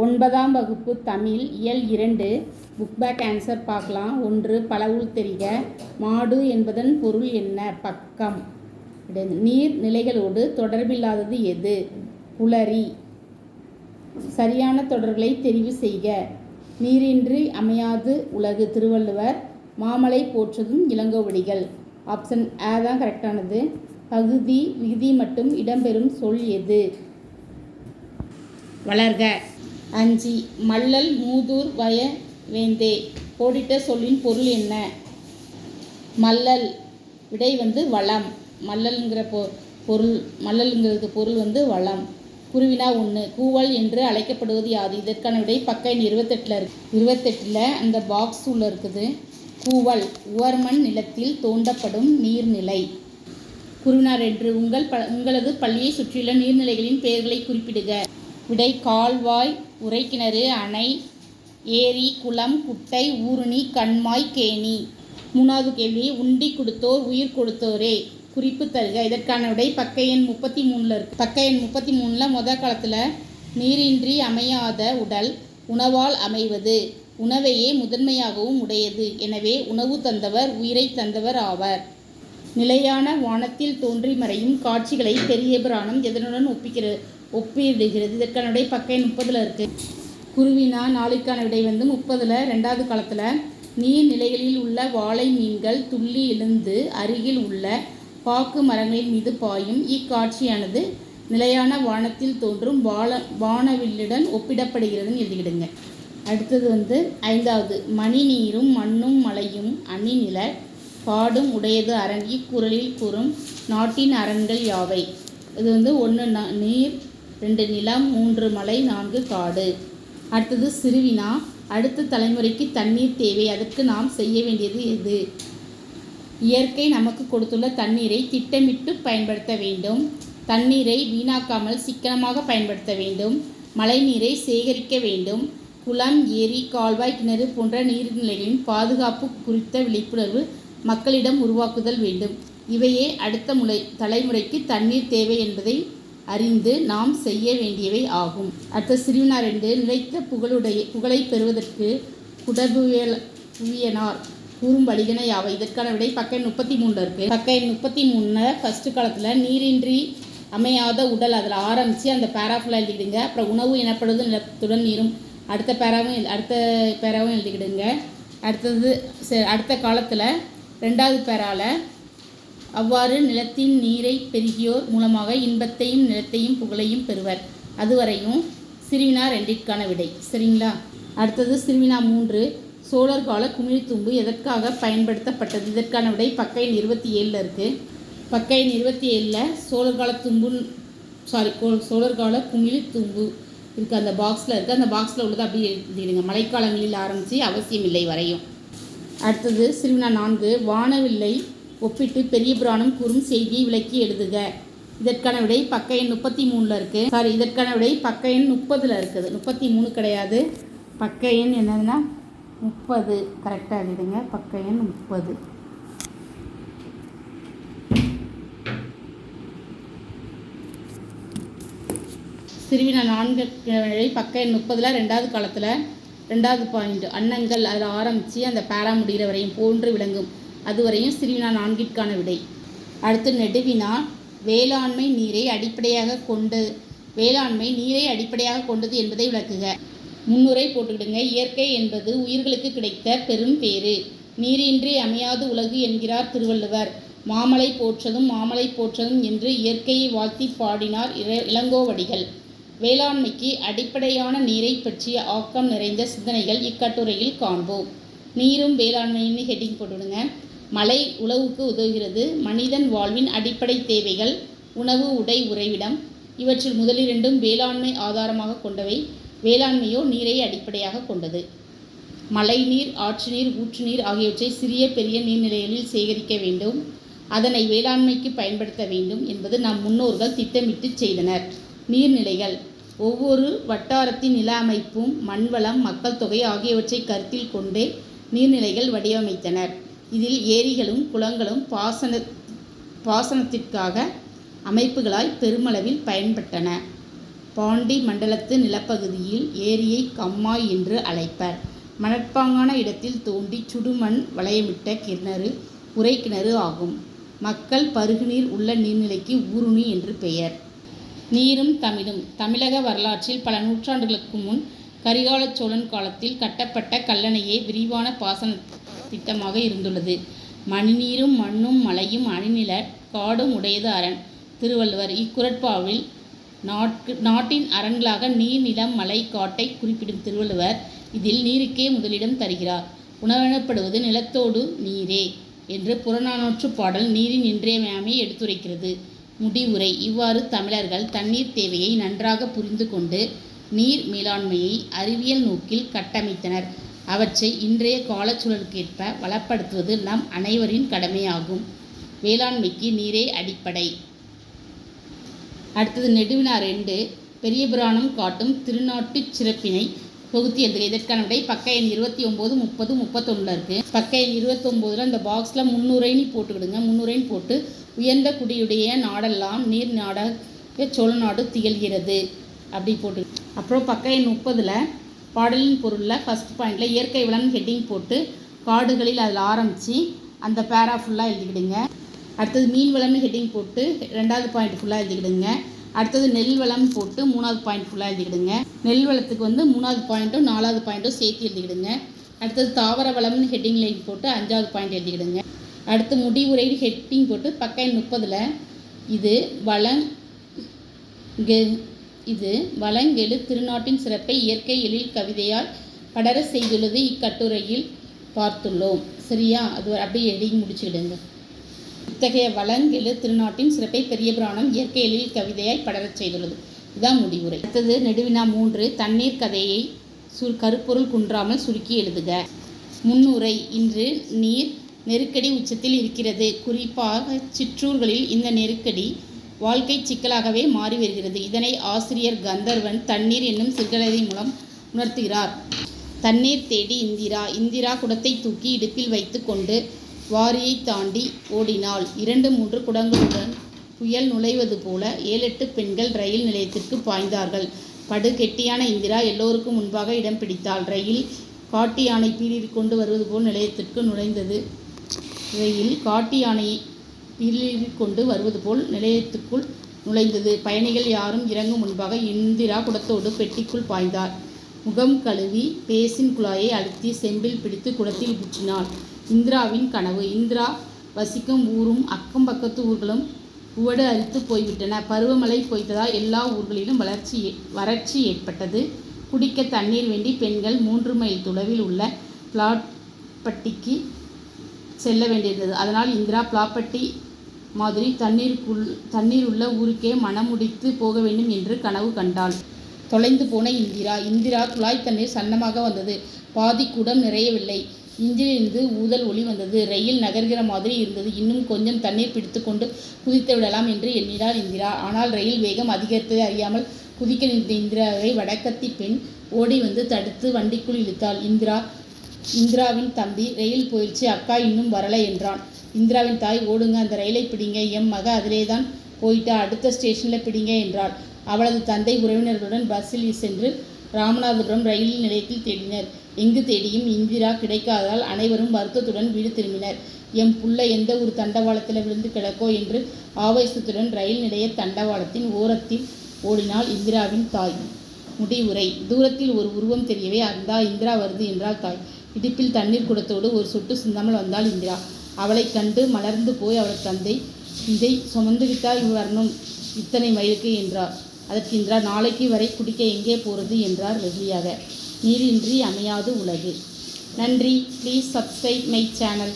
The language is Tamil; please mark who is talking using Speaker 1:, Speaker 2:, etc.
Speaker 1: 9ஆம் வகுப்பு தமிழ் இயல் 2 புக் பேக் ஆன்சர் பார்க்கலாம். 1. பலவுள் தெரிக. மாடு என்பதன் பொருள் என்ன? பக்கம். நீர் நிலைகளோடு தொடர்பில்லாதது எது? புலரி. சரியான தொடர்களை தெரிவு செய்க. நீரின்றி அமையாது உலகு திருவள்ளுவர். மாமலை போற்றதும் இளங்கோவடிகள். ஆப்ஷன் A தான் கரெக்டானது. பகுதி விகுதி மட்டும் இடம்பெறும் சொல் எது? வளர்க. 5. மல்லல் மூதூர் வய வேந்தே. கோடிட்ட சொல்லின் பொருள் என்ன? மல்லல். விடை வளம். மல்லல்ங்கிற பொருள் மல்லல்ங்கிறது பொருள் வளம். குருவினா 1. கூவல் என்று அழைக்கப்படுவது யாது? இதற்கான விடை பக்க எண் 28 இருக்கு. 28 அந்த பாக்ஸ் உள்ள இருக்குது. கூவல் உவர்மண் நிலத்தில் தோண்டப்படும் நீர்நிலை. குருவினா 2. உங்களது பள்ளியை சுற்றியுள்ள நீர்நிலைகளின் பெயர்களை குறிப்பிடுக. விடை கால்வாய், உறைக்கிணறு, அணை, ஏரி, குளம், குட்டை, ஊருணி, கண்மாய், கேணி. 3வது கேள்வி, உண்டி கொடுத்தோர் உயிர் கொடுத்தோரே. குறிப்பு தருக. இதற்கான விடை பக்க எண் 33 இருக்கு. பக்க எண் 33 முதல் காலத்தில் நீரின்றி அமையாத உடல் உணவால் அமைவது. உணவையே முதன்மையாகவும் உடையது. எனவே உணவு தந்தவர் உயிரை தந்தவர் ஆவர். நிலையான வானத்தில் தோன்றி மறையும் காட்சிகளை பெரிய புராணம் எதனுடன் ஒப்பிடுகிறது? இதற்கான விடை பக்க எண் 30 இருக்கு. குருவினா 4க்கான விடை 30 2வது காலத்தில் நீர்நிலைகளில் உள்ள வாளை மீன்கள் துள்ளி எழுந்து அருகில் உள்ள பாக்கு மரங்களின் மீது பாயும் இக்காட்சியானது நிலையான வானத்தில் தோன்றும் வானவில்லுடன் ஒப்பிடப்படுகிறதுன்னு எழுதிக்கிடுங்க. அடுத்தது 5வது, மணி நீரும் மண்ணும் மலையும் அணிநில காடும் உடையது அரண். இக்குறளில் கூறும் நாட்டின் அரண்கள் யாவை? இது 1 நீர், 2 நிலம், 3 மலை, 4 காடு. அடுத்தது சிறுவினா, அடுத்த தலைமுறைக்கு தண்ணீர் தேவை. அதற்கு நாம் செய்ய வேண்டியது எது? இயற்கை நமக்கு கொடுத்துள்ள தண்ணீரை திட்டமிட்டு பயன்படுத்த வேண்டும். தண்ணீரை வீணாக்காமல் சிக்கனமாக பயன்படுத்த வேண்டும். மழை நீரை சேகரிக்க வேண்டும். குளம், ஏரி, கால்வாய், கிணறு போன்ற நீர்நிலைகளின் பாதுகாப்பு குறித்த விழிப்புணர்வு மக்களிடம் உருவாக்குதல் வேண்டும். இவையே அடுத்த தலைமுறைக்கு தண்ணீர் தேவை என்பதை அறிந்து நாம் செய்ய வேண்டியவை ஆகும். அடுத்த சிறுவினா 2, நிலைத்த புகழை பெறுவதற்கு குடபுவியனார் கூறும் வழிகன யாவை? இதற்கான விடை பக்க எண் 33 இருக்கு. பக்க எண் 33 ஃபர்ஸ்ட் காலத்தில் நீரின்றி அமையாத உடல் அதில் ஆரம்பித்து அந்த பேராஃபுல்லாக எழுதிக்கிடுங்க. அப்புறம் உணவு எனப்படுவது நிலத்துடன் நீரும் அடுத்த பேராவும் எழுதிக்கிடுங்க. அடுத்த காலத்தில் 2வது பேரால அவ்வாறு நிலத்தின் நீரை பெருகியோர் மூலமாக இன்பத்தையும் நிலத்தையும் புகழையும் பெறுவர். அதுவரையும் சிறுவினா 2ற்கான விடை. சரிங்களா? அடுத்தது சிறுவினா 3, சோழர் கால குமிழித்தும்பு எதற்காக பயன்படுத்தப்பட்டது? இதற்கான விடை பக்க எண் 27 இருக்கு. பக்க எண் 27 சோழர் கால குமிழித்தும்பு இருக்குது. அந்த பாக்ஸில் இருக்குது. அந்த பாக்ஸில் உள்ளது அப்படியே எழுதிடுங்க. மழைக்காலங்களில் ஆரம்பித்து அவசியம் இல்லை வரையும். அடுத்தது சிறுவினா 4, வானவில்லை ஒப்பிட்டு பெரிய புராணம் கூறும் செய்தியை விளக்கி எழுதுக. இதற்கான விடை பக்க எண் 33 இருக்குது. இதற்கான விடை பக்க எண் 30 இருக்குது. 33 கிடையாது. பக்க எண் என்னதுன்னா 30 கரெக்டாக எழுதுங்க. பக்க எண் 30. சிறுவினா 4 பக்க எண் 30 2வது காலத்தில் 2வது பாயிண்ட் அன்னங்கள் அதில் ஆரம்பித்து அந்த பேரா முடிகிற வரையும் போன்று விளங்கும். அதுவரையும் சிறுவினா 4ற்கான விடை. அடுத்து நெடுவினா, வேளாண்மை நீரை அடிப்படையாக கொண்டது என்பதை விளக்குக. முன்னுரை போட்டுக்கிடுங்க. இயற்கை என்பது உயிர்களுக்கு கிடைத்த பெரும் பேறு. நீரின்றி அமையாது உலகு என்கிறார் திருவள்ளுவர். மாமலை போற்றதும் என்று இயற்கையை வாழ்த்தி பாடினார் இளங்கோவடிகள். வேளாண்மைக்கு அடிப்படையான நீரை பற்றிய ஆக்கம் நிறைந்த சிந்தனைகள் இக்கட்டுரையில் காண்போம். நீரும் வேளாண்மைன்னு ஹெட்டிங் போட்டுவிடுங்க. மழை உழவுக்கு உதவுகிறது. மனிதன் வாழ்வின் அடிப்படை தேவைகள் உணவு, உடை, உறைவிடம். இவற்றில் முதலிரண்டும் வேளாண்மை ஆதாரமாக கொண்டவை. வேளாண்மையோ நீரை அடிப்படையாக கொண்டது. மழைநீர், ஆற்று நீர், ஊற்று நீர் ஆகியவற்றை சிறிய பெரிய நீர்நிலைகளில் சேகரிக்க வேண்டும். அதனை வேளாண்மைக்கு பயன்படுத்த வேண்டும் என்பது நம் முன்னோர்கள் திட்டமிட்டு செய்தனர். நீர்நிலைகள் ஒவ்வொரு வட்டாரத்தின் நில அமைப்பும் மண்வளம், மக்கள் தொகை ஆகியவற்றை கருத்தில் கொண்டே நீர்நிலைகள் வடிவமைத்தனர். இதில் ஏரிகளும் குளங்களும் பாசனத்திற்காக அமைப்புகளாய் பெருமளவில் பயன்பட்டன. பாண்டி மண்டலத்து நிலப்பகுதியில் ஏரியை கம்மாய் என்று அழைப்பர். மணற்பாங்கான இடத்தில் தோண்டி சுடுமண் வளையமிட்ட கிணறு உறைக்கிணறு ஆகும். மக்கள் பருகுநீர் உள்ள நீர்நிலைக்கு ஊருணி என்று பெயர். நீரும் தமிழும். தமிழக வரலாற்றில் பல நூற்றாண்டுகளுக்கு முன் கரிகாலச் சோழன் காலத்தில் கட்டப்பட்ட கல்லணையே விரிவான பாசன திட்டமாக இருந்துள்ளது. மணிநீரும் மண்ணும் மலையும் அணிநில காடும் உடையது அரண். திருவள்ளுவர். இக்குறட்பாவில் நாட்டின் அரண்களாக நீர், நிலம், மலை, காட்டை குறிப்பிடும் திருவள்ளுவர் இதில் நீருக்கே முதலிடம் தருகிறார். உணவெனப்படுவது நிலத்தோடு நீரே என்று புறநானூற்று பாடல் நீரின் இன்றியமையாமையை எடுத்துரைக்கிறது. முடிவுரை. இவ்வாறு தமிழர்கள் தண்ணீர் தேவையை நன்றாக புரிந்து கொண்டு நீர் மேலாண்மையை அறிவியல் நோக்கில் கட்டமைத்தனர். அவற்றை இன்றைய காலச்சூழலுக்கேற்ப வளப்படுத்துவது நம் அனைவரின் கடமையாகும். வேளாண்மைக்கு நீரே அடிப்படை. அடுத்தது நெடுவினா 2. பெரிய புராணம் காட்டும் திருநாட்டுச் சிறப்பினை தொகுத்து எழுதுக. இதற்கான விடை பக்க எண் 29, 30, 31 இருக்குது. பக்க எண் 29 இந்த பாக்ஸில் 300 போட்டுக்கிடுங்க. 300 போட்டு உயர்ந்த குடியுடைய நாடெல்லாம் நீர் நாடாக சோழ நாடு திகழ்கிறது அப்படி போட்டு. அப்புறம் பக்க எண் 30 பாடலின் பொருளில் ஃபஸ்ட் பாயிண்டில் இயற்கை வளம் ஹெட்டிங் போட்டு காடுகளில் அதில் ஆரம்பித்து அந்த பேரா ஃபுல்லாக எழுதிக்கிடுங்க. அடுத்தது மீன் வளம்னு ஹெட்டிங் போட்டு 2வது பாயிண்ட் ஃபுல்லாக எழுதிக்கிடுங்க. அடுத்தது நெல் வளம் போட்டு 3வது பாயிண்ட் ஃபுல்லாக எழுதிக்கிடுங்க. நெல் வளத்துக்கு 3வது பாயிண்ட்டும் 4வது பாயிண்ட்டும் சேர்த்து எழுதிக்கிடுங்க. அடுத்தது தாவர வளம்னு ஹெட்டிங் லைன் போட்டு 5வது பாயிண்ட் எழுதிக்கிடுங்க. அடுத்து முடிவுரை ஹெட்டிங் போட்டு பக்க எண் 30 இது வளங்கெழு திருநாட்டின் சிறப்பை இயற்கை எழில் கவிதையால் படர செய்துள்ளது இக்கட்டுரையில் பார்த்துள்ளோம். சரியா? அது அப்படியே எழுதி முடிச்சுக்கிடுங்க. இத்தகைய வளங்கெழு திருநாட்டின் சிறப்பை பெரிய புராணம் இயற்கை எழில் கவிதையாய் படரச் செய்துள்ளது. இதுதான் முடிவுரை. அடுத்தது நெடுவினா 3. தண்ணீர் கதையை கருப்பொருள் குன்றாமல் சுருக்கி எழுதுக. முன்னுரை. இன்று நீர் நெருக்கடி உச்சத்தில் இருக்கிறது. குறிப்பாக சிற்றூர்களில் இந்த நெருக்கடி வாழ்க்கை சிக்கலாகவே மாறி வருகிறது. இதனை ஆசிரியர் கந்தர்வன் தண்ணீர் என்னும் சிறுகதை மூலம் உணர்த்துகிறார். தண்ணீர் தேடி இந்திரா குடத்தை தூக்கி இடுப்பில் வைத்து கொண்டு வாரியை தாண்டி ஓடினாள். 2-3 குடங்களுடன் புயல் நுழைவது போல 7-8 பெண்கள் ரயில் நிலையத்திற்கு பாய்ந்தார்கள். படு கெட்டியான இந்திரா எல்லோருக்கும் முன்பாக இடம் பிடித்தாள். ரயில் காட்டு யானை பீறிக் கொண்டு வருவது போல் நிலையத்திற்கு நுழைந்தது. நிலையத்துக்குள் நுழைந்தது. பயணிகள் யாரும் இறங்கும் முன்பாக இந்திரா குடத்தோடு பெட்டிக்குள் பாய்ந்தார். முகம் கழுவி பேசின் குழாயை அழுத்தி செம்பில் பிடித்து குடத்தில் ஊற்றினாள். இந்திராவின் கனவு. இந்திரா வசிக்கும் ஊரும் அக்கம் பக்கத்து ஊர்களும் உவடு அரித்து போய்விட்டன. பருவமழை பொய்த்ததால் எல்லா ஊர்களிலும் வறட்சி ஏற்பட்டது. குடிக்க தண்ணீர் வேண்டி பெண்கள் 3 மைல் தொலைவில் உள்ள பிளாப்பட்டிக்கு செல்ல வேண்டியிருந்தது. அதனால் இந்திரா பிளாப்பட்டி மாதிரி தண்ணீர் உள்ள ஊருக்கே மனமுடித்து போக வேண்டும் என்று கனவு கண்டாள். தொலைந்து போன இந்திரா குழாய் தண்ணீர் சன்னமாக வந்தது. பாதி குடம் நிறையவில்லை. இன்ஜினிலிருந்து ஊதல் ஒளி வந்தது. ரயில் நகர்கிற மாதிரி இருந்தது. இன்னும் கொஞ்சம் தண்ணீர் பிடித்து கொண்டு குதித்து விடலாம் என்று எண்ணினாள் இந்திரா. ஆனால் ரயில் வேகம் அதிகரித்ததை அறியாமல் குதிக்க நின்ற இந்திராவை வடக்கத்தி பெண் ஓடி வந்து தடுத்து வண்டிக்குள் இழுத்தாள். இந்திராவின் தம்பி ரயில் போயிடுச்சு அக்கா இன்னும் வரலை என்றான். இந்திராவின் தாய் ஓடுங்க அந்த ரயிலை பிடிங்க, எம் மக அதிலே தான் போயிட்டா, அடுத்த ஸ்டேஷனில் பிடிங்க என்றாள். அவளது தந்தை உறவினர்களுடன் பஸ்ஸில் சென்று ராமநாதபுரம் ரயில் நிலையத்தில் தேடினர். எங்கு தேடியும் இந்திரா கிடைக்காததால் அனைவரும் வருத்தத்துடன் வீடு திரும்பினர். எம் புள்ள எந்த ஒரு தண்டவாளத்தில் விழுந்து கிடக்கோ என்று ஆவேசத்துடன் ரயில் நிலைய தண்டவாளத்தின் ஓரத்தில் ஓடினாள் இந்திராவின் தாய். முடிவுரை. தூரத்தில் ஒரு உருவம் தெரியவே அந்தா இந்திரா வருது என்றாள் தாய். இடுப்பில் தண்ணீர் குடத்தோடு ஒரு சொட்டு சிந்தாமல் வந்தாள் இந்திரா. அவளை கண்டு மலர்ந்து போய் அவள் தந்தை, இதை சுமந்துவிட்டால் வரணும் இத்தனை மைலுக்கு என்றார். அதற்கு இந்திரா, நாளைக்கு வரை குடிக்க எங்கே போகிறது என்றார் வெகுளியாக. நீரின்றி அமையாது உலகு. நன்றி. Please subscribe my channel.